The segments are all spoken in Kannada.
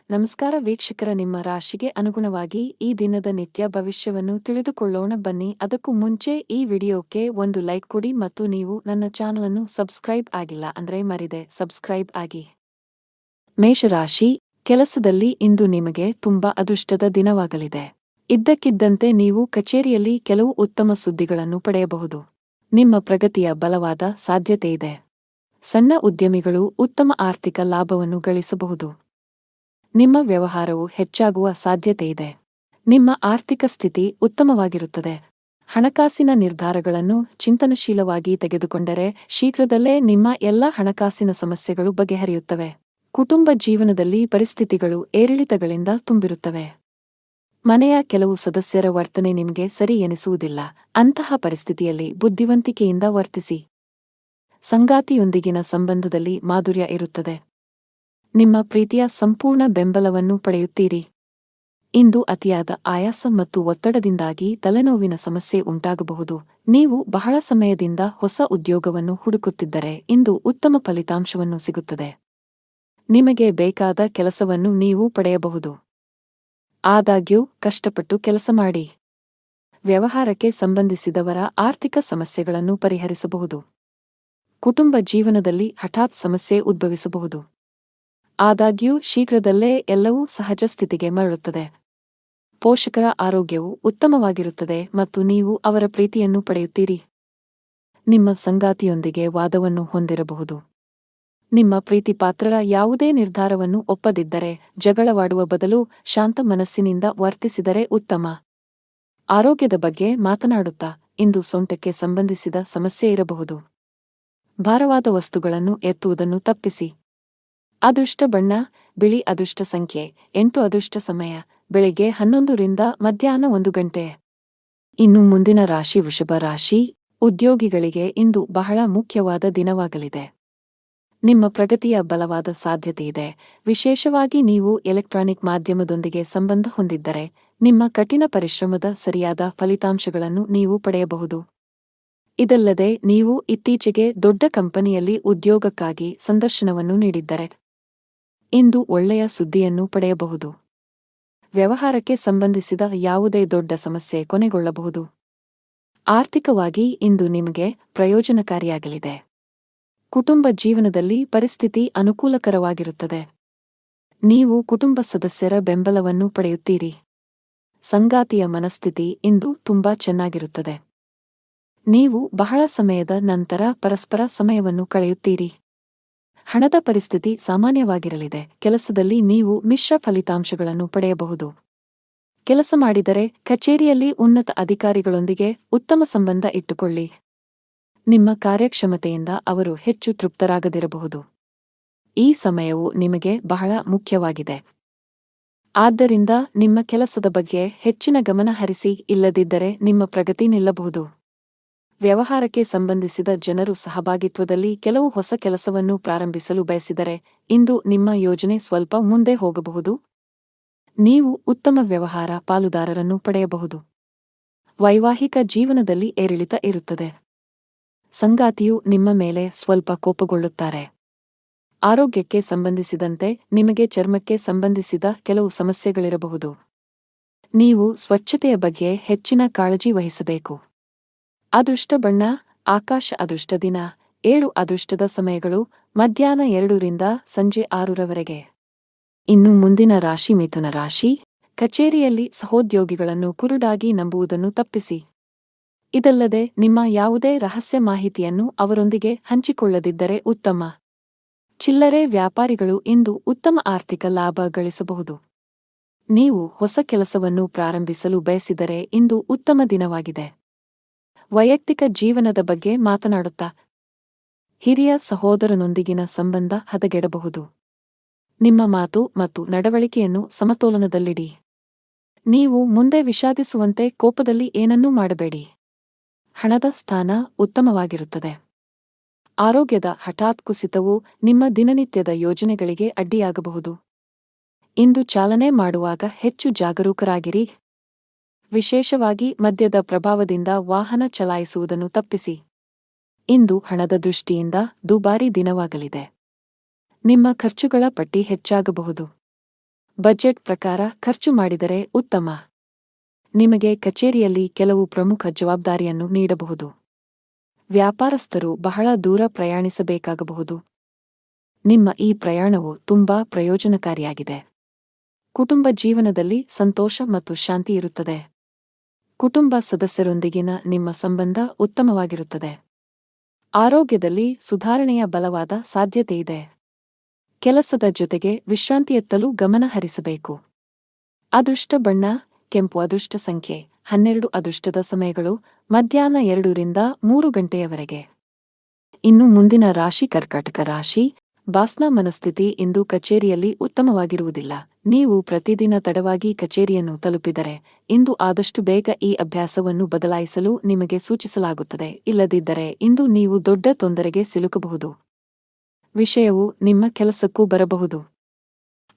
ನಮಸ್ಕಾರ ವೀಕ್ಷಕರ, ನಿಮ್ಮ ರಾಶಿಗೆ ಅನುಗುಣವಾಗಿ ಈ ದಿನದ ನಿತ್ಯ ಭವಿಷ್ಯವನ್ನು ತಿಳಿದುಕೊಳ್ಳೋಣ ಬನ್ನಿ. ಅದಕ್ಕೂ ಮುಂಚೆ ಈ ವಿಡಿಯೋಕ್ಕೆ ಒಂದು ಲೈಕ್ ಕೊಡಿ ಮತ್ತು ನೀವು ನನ್ನ ಚಾನಲ್ ಅನ್ನು ಸಬ್ಸ್ಕ್ರೈಬ್ ಆಗಿಲ್ಲ ಅಂದ್ರೆ ಮರಿದೆ ಸಬ್ಸ್ಕ್ರೈಬ್ ಆಗಿ. ಮೇಷರಾಶಿ, ಕೆಲಸದಲ್ಲಿ ಇಂದು ನಿಮಗೆ ತುಂಬಾ ಅದೃಷ್ಟದ ದಿನವಾಗಲಿದೆ. ಇದ್ದಕ್ಕಿದ್ದಂತೆ ನೀವು ಕಚೇರಿಯಲ್ಲಿ ಕೆಲವು ಉತ್ತಮ ಸುದ್ದಿಗಳನ್ನು ಪಡೆಯಬಹುದು. ನಿಮ್ಮ ಪ್ರಗತಿಯ ಬಲವಾದ ಸಾಧ್ಯತೆಯಿದೆ. ಸಣ್ಣ ಉದ್ಯಮಿಗಳು ಉತ್ತಮ ಆರ್ಥಿಕ ಲಾಭವನ್ನು ಗಳಿಸಬಹುದು. ನಿಮ್ಮ ವ್ಯವಹಾರವು ಹೆಚ್ಚಾಗುವ ಸಾಧ್ಯತೆಯಿದೆ. ನಿಮ್ಮ ಆರ್ಥಿಕ ಸ್ಥಿತಿ ಉತ್ತಮವಾಗಿರುತ್ತದೆ. ಹಣಕಾಸಿನ ನಿರ್ಧಾರಗಳನ್ನು ಚಿಂತನಶೀಲವಾಗಿ ತೆಗೆದುಕೊಂಡರೆ ಶೀಘ್ರದಲ್ಲೇ ನಿಮ್ಮ ಎಲ್ಲ ಹಣಕಾಸಿನ ಸಮಸ್ಯೆಗಳು ಬಗೆಹರಿಯುತ್ತವೆ. ಕುಟುಂಬ ಜೀವನದಲ್ಲಿ ಪರಿಸ್ಥಿತಿಗಳು ಏರಿಳಿತಗಳಿಂದ ತುಂಬಿರುತ್ತವೆ. ಮನೆಯ ಕೆಲವು ಸದಸ್ಯರ ವರ್ತನೆ ನಿಮಗೆ ಸರಿ ಎನಿಸುವುದಿಲ್ಲ. ಅಂತಹ ಪರಿಸ್ಥಿತಿಯಲ್ಲಿ ಬುದ್ಧಿವಂತಿಕೆಯಿಂದ ವರ್ತಿಸಿ. ಸಂಗಾತಿಯೊಂದಿಗಿನ ಸಂಬಂಧದಲ್ಲಿ ಮಾಧುರ್ಯ ಇರುತ್ತದೆ. ನಿಮ್ಮ ಪ್ರೀತಿಯ ಸಂಪೂರ್ಣ ಬೆಂಬಲವನ್ನು ಪಡೆಯುತ್ತೀರಿ. ಇಂದು ಅತಿಯಾದ ಆಯಾಸ ಮತ್ತು ಒತ್ತಡದಿಂದಾಗಿ ತಲೆನೋವಿನ ಸಮಸ್ಯೆ ಉಂಟಾಗಬಹುದು. ನೀವು ಬಹಳ ಸಮಯದಿಂದ ಹೊಸ ಉದ್ಯೋಗವನ್ನು ಹುಡುಕುತ್ತಿದ್ದರೆ ಇಂದು ಉತ್ತಮ ಫಲಿತಾಂಶವನ್ನು ಸಿಗುತ್ತದೆ. ನಿಮಗೆ ಬೇಕಾದ ಕೆಲಸವನ್ನು ನೀವು ಪಡೆಯಬಹುದು. ಆದಾಗ್ಯೂ ಕಷ್ಟಪಟ್ಟು ಕೆಲಸ ಮಾಡಿ. ವ್ಯವಹಾರಕ್ಕೆ ಸಂಬಂಧಿಸಿದವರ ಆರ್ಥಿಕ ಸಮಸ್ಯೆಗಳನ್ನು ಪರಿಹರಿಸಬಹುದು. ಕುಟುಂಬ ಜೀವನದಲ್ಲಿ ಹಠಾತ್ ಸಮಸ್ಯೆ ಉದ್ಭವಿಸಬಹುದು. ಆದಾಗ್ಯೂ ಶೀಘ್ರದಲ್ಲೇ ಎಲ್ಲವೂ ಸಹಜ ಸ್ಥಿತಿಗೆ ಮರಳುತ್ತದೆ. ಪೋಷಕರ ಆರೋಗ್ಯವು ಉತ್ತಮವಾಗಿರುತ್ತದೆ ಮತ್ತು ನೀವು ಅವರ ಪ್ರೀತಿಯನ್ನು ಪಡೆಯುತ್ತೀರಿ. ನಿಮ್ಮ ಸಂಗಾತಿಯೊಂದಿಗೆ ವಾದವನ್ನು ಹೊಂದಿರಬಹುದು. ನಿಮ್ಮ ಪ್ರೀತಿಪಾತ್ರರ ಯಾವುದೇ ನಿರ್ಧಾರವನ್ನು ಒಪ್ಪದಿದ್ದರೆ ಜಗಳವಾಡುವ ಬದಲು ಶಾಂತ ಮನಸ್ಸಿನಿಂದ ವರ್ತಿಸಿದರೆ ಉತ್ತಮ. ಆರೋಗ್ಯದ ಬಗ್ಗೆ ಮಾತನಾಡುತ್ತಾ ಇಂದು ಸೊಂಟಕ್ಕೆ ಸಂಬಂಧಿಸಿದ ಸಮಸ್ಯೆ ಇರಬಹುದು. ಭಾರವಾದ ವಸ್ತುಗಳನ್ನು ಎತ್ತುವುದನ್ನು ತಪ್ಪಿಸಿ. ಅದೃಷ್ಟ ಬಣ್ಣ ಬಿಳಿ. ಅದೃಷ್ಟ ಸಂಖ್ಯೆ 8. ಅದೃಷ್ಟ ಸಮಯ ಬೆಳಿಗ್ಗೆ 11 ರಿಂದ ಮಧ್ಯಾಹ್ನ 1 ಗಂಟೆ. ಇನ್ನು ಮುಂದಿನ ರಾಶಿ ವೃಷಭ ರಾಶಿ. ಉದ್ಯೋಗಿಗಳಿಗೆ ಇಂದು ಬಹಳ ಮುಖ್ಯವಾದ ದಿನವಾಗಲಿದೆ. ನಿಮ್ಮ ಪ್ರಗತಿಯ ಬಲವಾದ ಸಾಧ್ಯತೆಯಿದೆ. ವಿಶೇಷವಾಗಿ ನೀವು ಎಲೆಕ್ಟ್ರಾನಿಕ್ ಮಾಧ್ಯಮದೊಂದಿಗೆ ಸಂಬಂಧ ಹೊಂದಿದ್ದರೆ ನಿಮ್ಮ ಕಠಿಣ ಪರಿಶ್ರಮದ ಸರಿಯಾದ ಫಲಿತಾಂಶಗಳನ್ನು ನೀವು ಪಡೆಯಬಹುದು. ಇದಲ್ಲದೆ ನೀವು ಇತ್ತೀಚೆಗೆ ದೊಡ್ಡ ಕಂಪನಿಯಲ್ಲಿ ಉದ್ಯೋಗಕ್ಕಾಗಿ ಸಂದರ್ಶನವನ್ನು ನೀಡಿದ್ದರೆ ಇಂದು ಒಳ್ಳೆಯ ಸುದ್ದಿಯನ್ನು ಪಡೆಯಬಹುದು. ವ್ಯವಹಾರಕ್ಕೆ ಸಂಬಂಧಿಸಿದ ಯಾವುದೇ ದೊಡ್ಡ ಸಮಸ್ಯೆ ಕೊನೆಗೊಳ್ಳಬಹುದು. ಆರ್ಥಿಕವಾಗಿ ಇಂದು ನಿಮಗೆ ಪ್ರಯೋಜನಕಾರಿಯಾಗಲಿದೆ. ಕುಟುಂಬ ಜೀವನದಲ್ಲಿ ಪರಿಸ್ಥಿತಿ ಅನುಕೂಲಕರವಾಗಿರುತ್ತದೆ. ನೀವು ಕುಟುಂಬ ಸದಸ್ಯರ ಬೆಂಬಲವನ್ನು ಪಡೆಯುತ್ತೀರಿ. ಸಂಗಾತಿಯ ಮನಸ್ಥಿತಿ ಇಂದು ತುಂಬಾ ಚೆನ್ನಾಗಿರುತ್ತದೆ. ನೀವು ಬಹಳ ಸಮಯದ ನಂತರ ಪರಸ್ಪರ ಸಮಯವನ್ನು ಕಳೆಯುತ್ತೀರಿ. ಹಣದ ಪರಿಸ್ಥಿತಿ ಸಾಮಾನ್ಯವಾಗಿರಲಿದೆ. ಕೆಲಸದಲ್ಲಿ ನೀವು ಮಿಶ್ರ ಫಲಿತಾಂಶಗಳನ್ನು ಪಡೆಯಬಹುದು. ಕೆಲಸ ಮಾಡಿದರೆ ಕಚೇರಿಯಲ್ಲಿ ಉನ್ನತ ಅಧಿಕಾರಿಗಳೊಂದಿಗೆ ಉತ್ತಮ ಸಂಬಂಧ ಇಟ್ಟುಕೊಳ್ಳಿ. ನಿಮ್ಮ ಕಾರ್ಯಕ್ಷಮತೆಯಿಂದ ಅವರು ಹೆಚ್ಚು ತೃಪ್ತರಾಗದಿರಬಹುದು. ಈ ಸಮಯವು ನಿಮಗೆ ಬಹಳ ಮುಖ್ಯವಾಗಿದೆ. ಆದ್ದರಿಂದ ನಿಮ್ಮ ಕೆಲಸದ ಬಗ್ಗೆ ಹೆಚ್ಚಿನ ಗಮನ ಹರಿಸಿ, ಇಲ್ಲದಿದ್ದರೆ ನಿಮ್ಮ ಪ್ರಗತಿ ನಿಲ್ಲಬಹುದು. ವ್ಯವಹಾರಕ್ಕೆ ಸಂಬಂಧಿಸಿದ ಜನರು ಸಹಭಾಗಿತ್ವದಲ್ಲಿ ಕೆಲವು ಹೊಸ ಕೆಲಸವನ್ನು ಪ್ರಾರಂಭಿಸಲು ಬಯಸಿದರೆ ಇಂದು ನಿಮ್ಮ ಯೋಜನೆ ಸ್ವಲ್ಪ ಮುಂದೆ ಹೋಗಬಹುದು. ನೀವು ಉತ್ತಮ ವ್ಯವಹಾರ ಪಾಲುದಾರರನ್ನು ಪಡೆಯಬಹುದು. ವೈವಾಹಿಕ ಜೀವನದಲ್ಲಿ ಏರಿಳಿತ ಇರುತ್ತದೆ. ಸಂಗಾತಿಯು ನಿಮ್ಮ ಮೇಲೆ ಸ್ವಲ್ಪ ಕೋಪಗೊಳ್ಳುತ್ತಾರೆ. ಆರೋಗ್ಯಕ್ಕೆ ಸಂಬಂಧಿಸಿದಂತೆ ನಿಮಗೆ ಚರ್ಮಕ್ಕೆ ಸಂಬಂಧಿಸಿದ ಕೆಲವು ಸಮಸ್ಯೆಗಳಿರಬಹುದು. ನೀವು ಸ್ವಚ್ಛತೆಯ ಬಗ್ಗೆ ಹೆಚ್ಚಿನ ಕಾಳಜಿ ವಹಿಸಬೇಕು. ಅದೃಷ್ಟ ಬಣ್ಣ ಆಕಾಶ. ಅದೃಷ್ಟ ದಿನ 7. ಅದೃಷ್ಟದ ಸಮಯಗಳು ಮಧ್ಯಾಹ್ನ 2 ರಿಂದ ಸಂಜೆ 6 ರವರೆಗೆ. ಇನ್ನು ಮುಂದಿನ ರಾಶಿ ಮಿಥುನ ರಾಶಿ. ಕಚೇರಿಯಲ್ಲಿ ಸಹೋದ್ಯೋಗಿಗಳನ್ನು ಕುರುಡಾಗಿ ನಂಬುವುದನ್ನು ತಪ್ಪಿಸಿ. ಇದಲ್ಲದೆ ನಿಮ್ಮ ಯಾವುದೇ ರಹಸ್ಯ ಮಾಹಿತಿಯನ್ನು ಅವರೊಂದಿಗೆ ಹಂಚಿಕೊಳ್ಳದಿದ್ದರೆ ಉತ್ತಮ. ಚಿಲ್ಲರೆ ವ್ಯಾಪಾರಿಗಳು ಇಂದು ಉತ್ತಮ ಆರ್ಥಿಕ ಲಾಭ ಗಳಿಸಬಹುದು. ನೀವು ಹೊಸ ಕೆಲಸವನ್ನು ಪ್ರಾರಂಭಿಸಲು ಬಯಸಿದರೆ ಇಂದು ಉತ್ತಮ ದಿನವಾಗಿದೆ. ವೈಯಕ್ತಿಕ ಜೀವನದ ಬಗ್ಗೆ ಮಾತನಾಡುತ್ತಾ ಹಿರಿಯ ಸಹೋದರನೊಂದಿಗಿನ ಸಂಬಂಧ ಹದಗೆಡಬಹುದು. ನಿಮ್ಮ ಮಾತು ಮತ್ತು ನಡವಳಿಕೆಯನ್ನು ಸಮತೋಲನದಲ್ಲಿಡಿ. ನೀವು ಮುಂದೆ ವಿಷಾದಿಸುವಂತೆ ಕೋಪದಲ್ಲಿ ಏನನ್ನೂ ಮಾಡಬೇಡಿ. ಹಣದ ಸ್ಥಾನ ಉತ್ತಮವಾಗಿರುತ್ತದೆ. ಆರೋಗ್ಯದ ಹಠಾತ್ ಕುಸಿತವು ನಿಮ್ಮ ದಿನನಿತ್ಯದ ಯೋಜನೆಗಳಿಗೆ ಅಡ್ಡಿಯಾಗಬಹುದು. ಇಂದು ಚಾಲನೆ ಮಾಡುವಾಗ ಹೆಚ್ಚು ಜಾಗರೂಕರಾಗಿರಿ. ವಿಶೇಷವಾಗಿ ಮದ್ಯದ ಪ್ರಭಾವದಿಂದ ವಾಹನ ಚಲಾಯಿಸುವುದನ್ನು ತಪ್ಪಿಸಿ. ಇಂದು ಹಣದ ದೃಷ್ಟಿಯಿಂದ ದುಬಾರಿ ದಿನವಾಗಲಿದೆ. ನಿಮ್ಮ ಖರ್ಚುಗಳ ಪಟ್ಟಿ ಹೆಚ್ಚಾಗಬಹುದು. ಬಜೆಟ್ ಪ್ರಕಾರ ಖರ್ಚು ಮಾಡಿದರೆ ಉತ್ತಮ. ನಿಮಗೆ ಕಚೇರಿಯಲ್ಲಿ ಕೆಲವು ಪ್ರಮುಖ ಜವಾಬ್ದಾರಿಯನ್ನು ನೀಡಬಹುದು. ವ್ಯಾಪಾರಸ್ಥರು ಬಹಳ ದೂರ ಪ್ರಯಾಣಿಸಬೇಕಾಗಬಹುದು. ನಿಮ್ಮ ಈ ಪ್ರಯಾಣವು ತುಂಬಾ ಪ್ರಯೋಜನಕಾರಿಯಾಗಿದೆ. ಕುಟುಂಬ ಜೀವನದಲ್ಲಿ ಸಂತೋಷ ಮತ್ತು ಶಾಂತಿ ಇರುತ್ತದೆ. ಕುಟುಂಬ ಸದಸ್ಯರೊಂದಿಗಿನ ನಿಮ್ಮ ಸಂಬಂಧ ಉತ್ತಮವಾಗಿರುತ್ತದೆ. ಆರೋಗ್ಯದಲ್ಲಿ ಸುಧಾರಣೆಯ ಬಲವಾದ ಸಾಧ್ಯತೆಯಿದೆ. ಕೆಲಸದ ಜೊತೆಗೆ ವಿಶ್ರಾಂತಿಯತ್ತಲೂ ಗಮನ ಹರಿಸಬೇಕು. ಅದೃಷ್ಟ ಬಣ್ಣ ಕೆಂಪು. ಅದೃಷ್ಟ ಸಂಖ್ಯೆ 12. ಅದೃಷ್ಟದ ಸಮಯಗಳು ಮಧ್ಯಾಹ್ನ 2 ರಿಂದ 3 ಗಂಟೆಯವರೆಗೆ. ಇನ್ನು ಮುಂದಿನ ರಾಶಿ ಕರ್ಕಾಟಕ ರಾಶಿ. ಬಾಸ್ನ ಮನಸ್ಥಿತಿ ಇಂದು ಕಚೇರಿಯಲ್ಲಿ ಉತ್ತಮವಾಗಿರುವುದಿಲ್ಲ. ನೀವು ಪ್ರತಿದಿನ ತಡವಾಗಿ ಕಚೇರಿಯನ್ನು ತಲುಪಿದರೆ ಇಂದು ಆದಷ್ಟು ಬೇಗ ಈ ಅಭ್ಯಾಸವನ್ನು ಬದಲಾಯಿಸಲು ನಿಮಗೆ ಸೂಚಿಸಲಾಗುತ್ತದೆ. ಇಲ್ಲದಿದ್ದರೆ ಇಂದು ನೀವು ದೊಡ್ಡ ತೊಂದರೆಗೆ ಸಿಲುಕಬಹುದು. ವಿಷಯವು ನಿಮ್ಮ ಕೆಲಸಕ್ಕೂ ಬರಬಹುದು.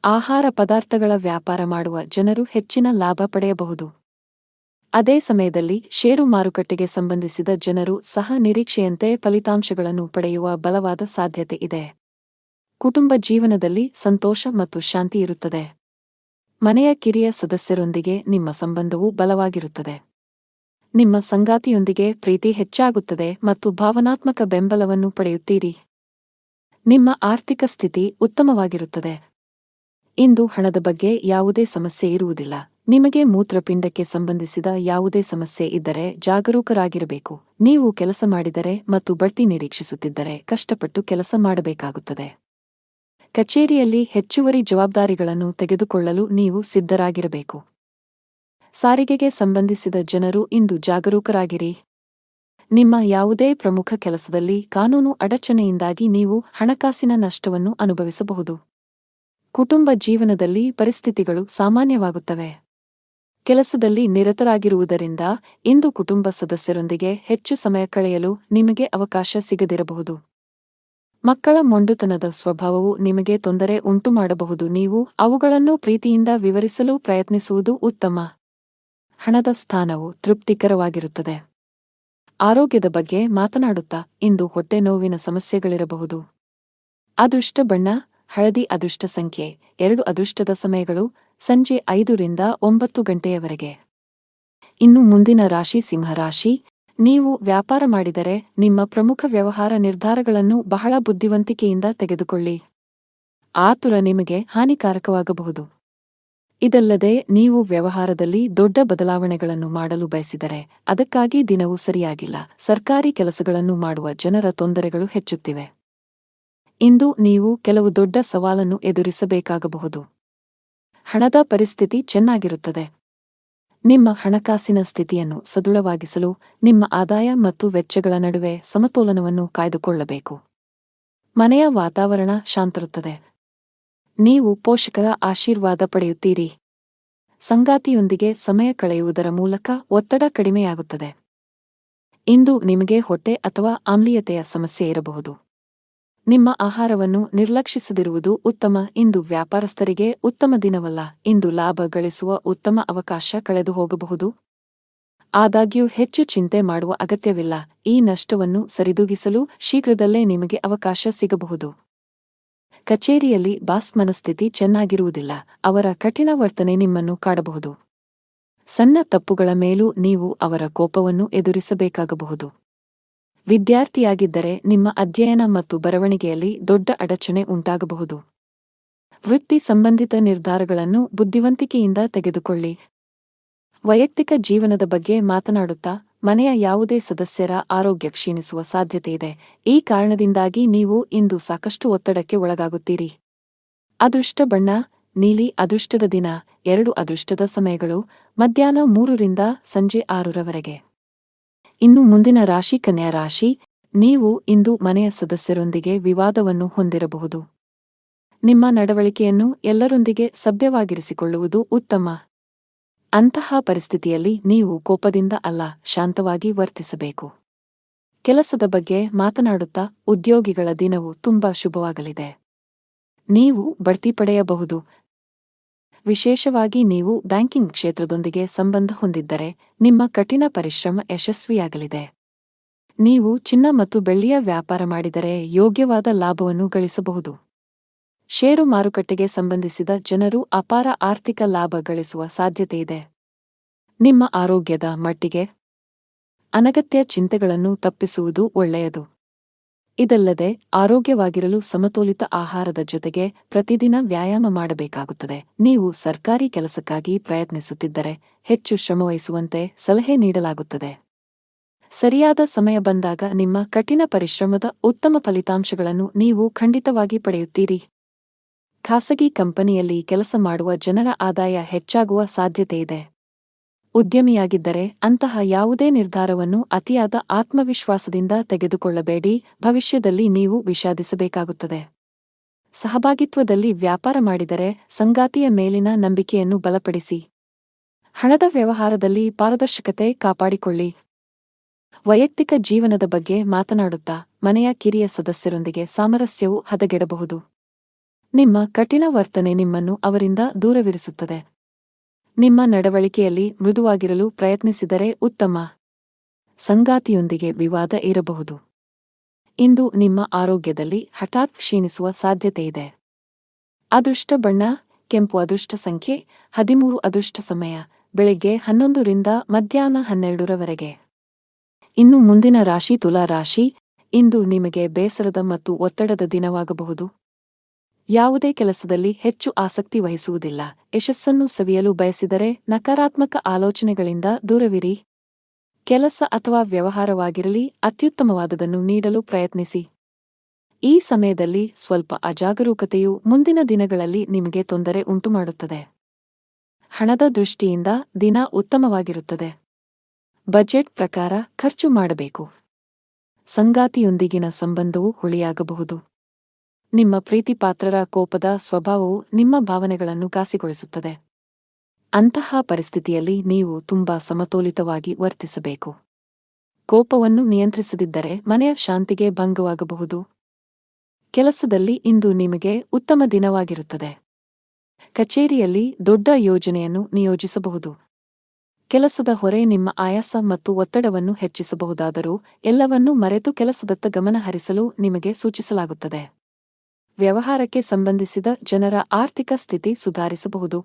ಆಹಾರ ಪದಾರ್ಥಗಳ ವ್ಯಾಪಾರ ಮಾಡುವ ಜನರು ಹೆಚ್ಚಿನ ಲಾಭ ಪಡೆಯಬಹುದು. ಅದೇ ಸಮಯದಲ್ಲಿ ಷೇರು ಮಾರುಕಟ್ಟೆಗೆ ಸಂಬಂಧಿಸಿದ ಜನರು ಸಹ ನಿರೀಕ್ಷೆಯಂತೆ ಫಲಿತಾಂಶಗಳನ್ನು ಪಡೆಯುವ ಬಲವಾದ ಸಾಧ್ಯತೆ ಇದೆ. ಕುಟುಂಬ ಜೀವನದಲ್ಲಿ ಸಂತೋಷ ಮತ್ತು ಶಾಂತಿ ಇರುತ್ತದೆ. ಮನೆಯ ಕಿರಿಯ ಸದಸ್ಯರೊಂದಿಗೆ ನಿಮ್ಮ ಸಂಬಂಧವು ಬಲವಾಗಿರುತ್ತದೆ. ನಿಮ್ಮ ಸಂಗಾತಿಯೊಂದಿಗೆ ಪ್ರೀತಿ ಹೆಚ್ಚಾಗುತ್ತದೆ ಮತ್ತು ಭಾವನಾತ್ಮಕ ಬೆಂಬಲವನ್ನು ಪಡೆಯುತ್ತೀರಿ. ನಿಮ್ಮ ಆರ್ಥಿಕ ಸ್ಥಿತಿ ಉತ್ತಮವಾಗಿರುತ್ತದೆ. ಇಂದು ಹಣದ ಬಗ್ಗೆ ಯಾವುದೇ ಸಮಸ್ಯೆ ಇರುವುದಿಲ್ಲ. ನಿಮಗೆ ಮೂತ್ರಪಿಂಡಕ್ಕೆ ಸಂಬಂಧಿಸಿದ ಯಾವುದೇ ಸಮಸ್ಯೆ ಇದ್ದರೆ ಜಾಗರೂಕರಾಗಿರಬೇಕು. ನೀವು ಕೆಲಸ ಮಾಡಿದರೆ ಮತ್ತು ಬಡ್ತಿ ನಿರೀಕ್ಷಿಸುತ್ತಿದ್ದರೆ ಕಷ್ಟಪಟ್ಟು ಕೆಲಸ ಮಾಡಬೇಕಾಗುತ್ತದೆ. ಕಚೇರಿಯಲ್ಲಿ ಹೆಚ್ಚುವರಿ ಜವಾಬ್ದಾರಿಗಳನ್ನು ತೆಗೆದುಕೊಳ್ಳಲು ನೀವು ಸಿದ್ಧರಾಗಿರಬೇಕು. ಸಾರಿಗೆಗೆ ಸಂಬಂಧಿಸಿದ ಜನರು ಇಂದು ಜಾಗರೂಕರಾಗಿರಿ. ನಿಮ್ಮ ಯಾವುದೇ ಪ್ರಮುಖ ಕೆಲಸದಲ್ಲಿ ಕಾನೂನು ಅಡಚಣೆಯಿಂದಾಗಿ ನೀವು ಹಣಕಾಸಿನ ನಷ್ಟವನ್ನು ಅನುಭವಿಸಬಹುದು. ಕುಟುಂಬ ಜೀವನದಲ್ಲಿ ಪರಿಸ್ಥಿತಿಗಳು ಸಾಮಾನ್ಯವಾಗುತ್ತವೆ. ಕೆಲಸದಲ್ಲಿ ನಿರತರಾಗಿರುವುದರಿಂದ ಇಂದು ಕುಟುಂಬ ಸದಸ್ಯರೊಂದಿಗೆ ಹೆಚ್ಚು ಸಮಯ ಕಳೆಯಲು ನಿಮಗೆ ಅವಕಾಶ ಸಿಗದಿರಬಹುದು. ಮಕ್ಕಳ ಮೊಂಡುತನದ ಸ್ವಭಾವವು ನಿಮಗೆ ತೊಂದರೆ ಉಂಟುಮಾಡಬಹುದು. ನೀವು ಅವುಗಳನ್ನು ಪ್ರೀತಿಯಿಂದ ವಿವರಿಸಲು ಪ್ರಯತ್ನಿಸುವುದು ಉತ್ತಮ. ಹಣದ ಸ್ಥಾನವು ತೃಪ್ತಿಕರವಾಗಿರುತ್ತದೆ. ಆರೋಗ್ಯದ ಬಗ್ಗೆ ಮಾತನಾಡುತ್ತಾ ಇಂದು ಹೊಟ್ಟೆ ನೋವಿನ ಸಮಸ್ಯೆಗಳಿರಬಹುದು. ಅದೃಷ್ಟ ಬಣ್ಣ ಹಳದಿ. ಅದೃಷ್ಟ ಸಂಖ್ಯೆ 2. ಅದೃಷ್ಟದ ಸಮಯಗಳು ಸಂಜೆ 5 ರಿಂದ 9 ಗಂಟೆಯವರೆಗೆ. ಇನ್ನು ಮುಂದಿನ ರಾಶಿ ಸಿಂಹರಾಶಿ. ನೀವು ವ್ಯಾಪಾರ ಮಾಡಿದರೆ ನಿಮ್ಮ ಪ್ರಮುಖ ವ್ಯವಹಾರ ನಿರ್ಧಾರಗಳನ್ನು ಬಹಳ ಬುದ್ಧಿವಂತಿಕೆಯಿಂದ ತೆಗೆದುಕೊಳ್ಳಿ. ಆತುರ ನಿಮಗೆ ಹಾನಿಕಾರಕವಾಗಬಹುದು. ಇದಲ್ಲದೆ ನೀವು ವ್ಯವಹಾರದಲ್ಲಿ ದೊಡ್ಡ ಬದಲಾವಣೆಗಳನ್ನು ಮಾಡಲು ಬಯಸಿದರೆ ಅದಕ್ಕಾಗಿ ದಿನವೂ ಸರಿಯಾಗಿಲ್ಲ. ಸರ್ಕಾರಿ ಕೆಲಸಗಳನ್ನು ಮಾಡುವ ಜನರ ತೊಂದರೆಗಳು ಹೆಚ್ಚುತ್ತಿವೆ. ಇಂದು ನೀವು ಕೆಲವು ದೊಡ್ಡ ಸವಾಲನ್ನು ಎದುರಿಸಬೇಕಾಗಬಹುದು. ಹಣದ ಪರಿಸ್ಥಿತಿ ಚೆನ್ನಾಗಿರುತ್ತದೆ. ನಿಮ್ಮ ಹಣಕಾಸಿನ ಸ್ಥಿತಿಯನ್ನು ಸದೃಢವಾಗಿಸಲು ನಿಮ್ಮ ಆದಾಯ ಮತ್ತು ವೆಚ್ಚಗಳ ನಡುವೆ ಸಮತೋಲನವನ್ನು ಕಾಯ್ದುಕೊಳ್ಳಬೇಕು. ಮನೆಯ ವಾತಾವರಣ ಶಾಂತಿರುತ್ತದೆ. ನೀವು ಪೋಷಕರ ಆಶೀರ್ವಾದ ಪಡೆಯುತ್ತೀರಿ. ಸಂಗಾತಿಯೊಂದಿಗೆ ಸಮಯ ಕಳೆಯುವುದರ ಮೂಲಕ ಒತ್ತಡ ಕಡಿಮೆಯಾಗುತ್ತದೆ. ಇಂದು ನಿಮಗೆ ಹೊಟ್ಟೆ ಅಥವಾ ಆಮ್ಲೀಯತೆಯ ಸಮಸ್ಯೆ ಇರಬಹುದು. ನಿಮ್ಮ ಆಹಾರವನ್ನು ನಿರ್ಲಕ್ಷಿಸದಿರುವುದು ಉತ್ತಮ. ಇಂದು ವ್ಯಾಪಾರಸ್ಥರಿಗೆ ಉತ್ತಮ ದಿನವಲ್ಲ. ಇಂದು ಲಾಭ ಗಳಿಸುವ ಉತ್ತಮ ಅವಕಾಶ ಕಳೆದು ಹೋಗಬಹುದು. ಆದಾಗ್ಯೂ ಹೆಚ್ಚು ಚಿಂತೆ ಮಾಡುವ ಅಗತ್ಯವಿಲ್ಲ. ಈ ನಷ್ಟವನ್ನು ಸರಿದೂಗಿಸಲು ಶೀಘ್ರದಲ್ಲೇ ನಿಮಗೆ ಅವಕಾಶ ಸಿಗಬಹುದು. ಕಚೇರಿಯಲ್ಲಿ ಬಾಸ್ ಮನಸ್ಥಿತಿ ಚೆನ್ನಾಗಿರುವುದಿಲ್ಲ. ಅವರ ಕಠಿಣ ವರ್ತನೆ ನಿಮ್ಮನ್ನು ಕಾಡಬಹುದು. ಸಣ್ಣ ತಪ್ಪುಗಳ ಮೇಲೂ ನೀವು ಅವರ ಕೋಪವನ್ನು ಎದುರಿಸಬೇಕಾಗಬಹುದು. ವಿದ್ಯಾರ್ಥಿಯಾಗಿದ್ದರೆ ನಿಮ್ಮ ಅಧ್ಯಯನ ಮತ್ತು ಬರವಣಿಗೆಯಲ್ಲಿ ದೊಡ್ಡ ಅಡಚಣೆ ಉಂಟಾಗಬಹುದು. ವೃತ್ತಿ ಸಂಬಂಧಿತ ನಿರ್ಧಾರಗಳನ್ನು ಬುದ್ಧಿವಂತಿಕೆಯಿಂದ ತೆಗೆದುಕೊಳ್ಳಿ. ವೈಯಕ್ತಿಕ ಜೀವನದ ಬಗ್ಗೆ ಮಾತನಾಡುತ್ತಾ ಮನೆಯ ಯಾವುದೇ ಸದಸ್ಯರ ಆರೋಗ್ಯ ಕ್ಷೀಣಿಸುವ ಸಾಧ್ಯತೆಯಿದೆ. ಈ ಕಾರಣದಿಂದಾಗಿ ನೀವು ಇಂದು ಸಾಕಷ್ಟು ಒತ್ತಡಕ್ಕೆ ಒಳಗಾಗುತ್ತೀರಿ. ಅದೃಷ್ಟ ಬಣ್ಣ ನೀಲಿ. ಅದೃಷ್ಟದ ದಿನ 2. ಅದೃಷ್ಟದ ಸಮಯಗಳು ಮಧ್ಯಾಹ್ನ 3 ರಿಂದ ಸಂಜೆ 6 ರವರೆಗೆ. ಇನ್ನು ಮುಂದಿನ ರಾಶಿ ಕನ್ಯಾ ರಾಶಿ. ನೀವು ಇಂದು ಮನೆಯ ಸದಸ್ಯರೊಂದಿಗೆ ವಿವಾದವನ್ನು ಹೊಂದಿರಬಹುದು. ನಿಮ್ಮ ನಡವಳಿಕೆಯನ್ನು ಎಲ್ಲರೊಂದಿಗೆ ಸಭ್ಯವಾಗಿರಿಸಿಕೊಳ್ಳುವುದು ಉತ್ತಮ. ಅಂತಹ ಪರಿಸ್ಥಿತಿಯಲ್ಲಿ ನೀವು ಕೋಪದಿಂದ ಅಲ್ಲ, ಶಾಂತವಾಗಿ ವರ್ತಿಸಬೇಕು. ಕೆಲಸದ ಬಗ್ಗೆ ಮಾತನಾಡುತ್ತಾ ಉದ್ಯೋಗಿಗಳ ದಿನವು ತುಂಬಾ ಶುಭವಾಗಲಿದೆ. ನೀವು ಬಡ್ತಿ ಪಡೆಯಬಹುದು. ವಿಶೇಷವಾಗಿ ನೀವು ಬ್ಯಾಂಕಿಂಗ್ ಕ್ಷೇತ್ರದೊಂದಿಗೆ ಸಂಬಂಧ ಹೊಂದಿದ್ದರೆ ನಿಮ್ಮ ಕಠಿಣ ಪರಿಶ್ರಮ ಯಶಸ್ವಿಯಾಗಲಿದೆ. ನೀವು ಚಿನ್ನ ಮತ್ತು ಬೆಳ್ಳಿಯ ವ್ಯಾಪಾರ ಮಾಡಿದರೆ ಯೋಗ್ಯವಾದ ಲಾಭವನ್ನು ಗಳಿಸಬಹುದು. ಷೇರು ಮಾರುಕಟ್ಟೆಗೆ ಸಂಬಂಧಿಸಿದ ಜನರು ಅಪಾರ ಆರ್ಥಿಕ ಲಾಭ ಗಳಿಸುವ ಸಾಧ್ಯತೆಯಿದೆ. ನಿಮ್ಮ ಆರೋಗ್ಯದ ಮಟ್ಟಿಗೆ ಅನಗತ್ಯ ಚಿಂತೆಗಳನ್ನು ತಪ್ಪಿಸುವುದು ಒಳ್ಳೆಯದು. ಇದಲ್ಲದೆ ಆರೋಗ್ಯವಾಗಿರಲು ಸಮತೋಲಿತ ಆಹಾರದ ಜೊತೆಗೆ ಪ್ರತಿದಿನ ವ್ಯಾಯಾಮ ಮಾಡಬೇಕಾಗುತ್ತದೆ. ನೀವು ಸರ್ಕಾರಿ ಕೆಲಸಕ್ಕಾಗಿ ಪ್ರಯತ್ನಿಸುತ್ತಿದ್ದರೆ ಹೆಚ್ಚು ಶ್ರಮವಹಿಸುವಂತೆ ಸಲಹೆ ನೀಡಲಾಗುತ್ತದೆ. ಸರಿಯಾದ ಸಮಯ ಬಂದಾಗ ನಿಮ್ಮ ಕಠಿಣ ಪರಿಶ್ರಮದ ಉತ್ತಮ ಫಲಿತಾಂಶಗಳನ್ನು ನೀವು ಖಂಡಿತವಾಗಿ ಪಡೆಯುತ್ತೀರಿ. ಖಾಸಗಿ ಕಂಪನಿಯಲ್ಲಿ ಕೆಲಸ ಮಾಡುವ ಜನರ ಆದಾಯ ಹೆಚ್ಚಾಗುವ ಸಾಧ್ಯತೆಯಿದೆ. ಉದ್ಯಮಿಯಾಗಿದ್ದರೆ ಅಂತಹ ಯಾವುದೇ ನಿರ್ಧಾರವನ್ನು ಅತಿಯಾದ ಆತ್ಮವಿಶ್ವಾಸದಿಂದ ತೆಗೆದುಕೊಳ್ಳಬೇಡಿ, ಭವಿಷ್ಯದಲ್ಲಿ ನೀವು ವಿಷಾದಿಸಬೇಕಾಗುತ್ತದೆ. ಸಹಭಾಗಿತ್ವದಲ್ಲಿ ವ್ಯಾಪಾರ ಮಾಡಿದರೆ ಸಂಗಾತಿಯ ಮೇಲಿನ ನಂಬಿಕೆಯನ್ನು ಬಲಪಡಿಸಿ. ಹಣದ ವ್ಯವಹಾರದಲ್ಲಿ ಪಾರದರ್ಶಕತೆ ಕಾಪಾಡಿಕೊಳ್ಳಿ. ವೈಯಕ್ತಿಕ ಜೀವನದ ಬಗ್ಗೆ ಮಾತನಾಡುತ್ತಾ ಮನೆಯ ಕಿರಿಯ ಸದಸ್ಯರೊಂದಿಗೆ ಸಾಮರಸ್ಯವು ಹದಗೆಡಬಹುದು. ನಿಮ್ಮ ಕಠಿಣ ವರ್ತನೆ ನಿಮ್ಮನ್ನು ಅವರಿಂದ ದೂರವಿರಿಸುತ್ತದೆ. ನಿಮ್ಮ ನಡವಳಿಕೆಯಲ್ಲಿ ಮೃದುವಾಗಿರಲು ಪ್ರಯತ್ನಿಸಿದರೆ ಉತ್ತಮ. ಸಂಗಾತಿಯೊಂದಿಗೆ ವಿವಾದ ಇರಬಹುದು. ಇಂದು ನಿಮ್ಮ ಆರೋಗ್ಯದಲ್ಲಿ ಹಠಾತ್ ಕ್ಷೀಣಿಸುವ ಸಾಧ್ಯತೆಯಿದೆ. ಅದೃಷ್ಟ ಬಣ್ಣ ಕೆಂಪು. ಅದೃಷ್ಟ ಸಂಖ್ಯೆ 13. ಅದೃಷ್ಟ ಸಮಯ ಬೆಳಗ್ಗೆ 11 ರಿಂದ ಮಧ್ಯಾಹ್ನ 12ರವರೆಗೆ. ಇನ್ನು ಮುಂದಿನ ರಾಶಿ ತುಲಾ ರಾಶಿ. ಇಂದು ನಿಮಗೆ ಬೇಸರದ ಮತ್ತು ಒತ್ತಡದ ದಿನವಾಗಬಹುದು. ಯಾವುದೇ ಕೆಲಸದಲ್ಲಿ ಹೆಚ್ಚು ಆಸಕ್ತಿ ವಹಿಸುವುದಿಲ್ಲ. ಯಶಸ್ಸನ್ನು ಸವಿಯಲು ಬಯಸಿದರೆ ನಕಾರಾತ್ಮಕ ಆಲೋಚನೆಗಳಿಂದ ದೂರವಿರಿ. ಕೆಲಸ ಅಥವಾ ವ್ಯವಹಾರವಾಗಿರಲಿ ಅತ್ಯುತ್ತಮವಾದದನ್ನು ನೀಡಲು ಪ್ರಯತ್ನಿಸಿ. ಈ ಸಮಯದಲ್ಲಿ ಸ್ವಲ್ಪ ಅಜಾಗರೂಕತೆಯು ಮುಂದಿನ ದಿನಗಳಲ್ಲಿ ನಿಮಗೆ ತೊಂದರೆ ಉಂಟುಮಾಡುತ್ತದೆ. ಹಣದ ದೃಷ್ಟಿಯಿಂದ ದಿನ ಉತ್ತಮವಾಗಿರುತ್ತದೆ. ಬಜೆಟ್ ಪ್ರಕಾರ ಖರ್ಚು ಮಾಡಬೇಕು. ಸಂಗಾತಿಯೊಂದಿಗಿನ ಸಂಬಂಧವು ಹುಳಿಯಾಗಬಹುದು. ನಿಮ್ಮ ಪ್ರೀತಿಪಾತ್ರರ ಕೋಪದ ಸ್ವಭಾವವು ನಿಮ್ಮ ಭಾವನೆಗಳನ್ನು ಘಾಸಿಗೊಳಿಸುತ್ತದೆ. ಅಂತಹ ಪರಿಸ್ಥಿತಿಯಲ್ಲಿ ನೀವು ತುಂಬಾ ಸಮತೋಲಿತವಾಗಿ ವರ್ತಿಸಬೇಕು. ಕೋಪವನ್ನು ನಿಯಂತ್ರಿಸದಿದ್ದರೆ ಮನೆಯ ಶಾಂತಿಗೆ ಭಂಗವಾಗಬಹುದು. ಕೆಲಸದಲ್ಲಿ ಇಂದು ನಿಮಗೆ ಉತ್ತಮ ದಿನವಾಗಿರುತ್ತದೆ. ಕಚೇರಿಯಲ್ಲಿ ದೊಡ್ಡ ಯೋಜನೆಯನ್ನು ನಿಯೋಜಿಸಬಹುದು. ಕೆಲಸದ ಹೊರೆ ನಿಮ್ಮ ಆಯಾಸ ಮತ್ತು ಒತ್ತಡವನ್ನು ಹೆಚ್ಚಿಸಬಹುದಾದರೂ ಎಲ್ಲವನ್ನೂ ಮರೆತು ಕೆಲಸದತ್ತ ಗಮನ ಹರಿಸಲು ನಿಮಗೆ ಸೂಚಿಸಲಾಗುತ್ತದೆ. ವ್ಯವಹಾರಕ್ಕೆ ಸಂಬಂಧಿಸಿದ ಜನರ ಆರ್ಥಿಕ ಸ್ಥಿತಿ ಸುಧಾರಿಸಬಹುದು.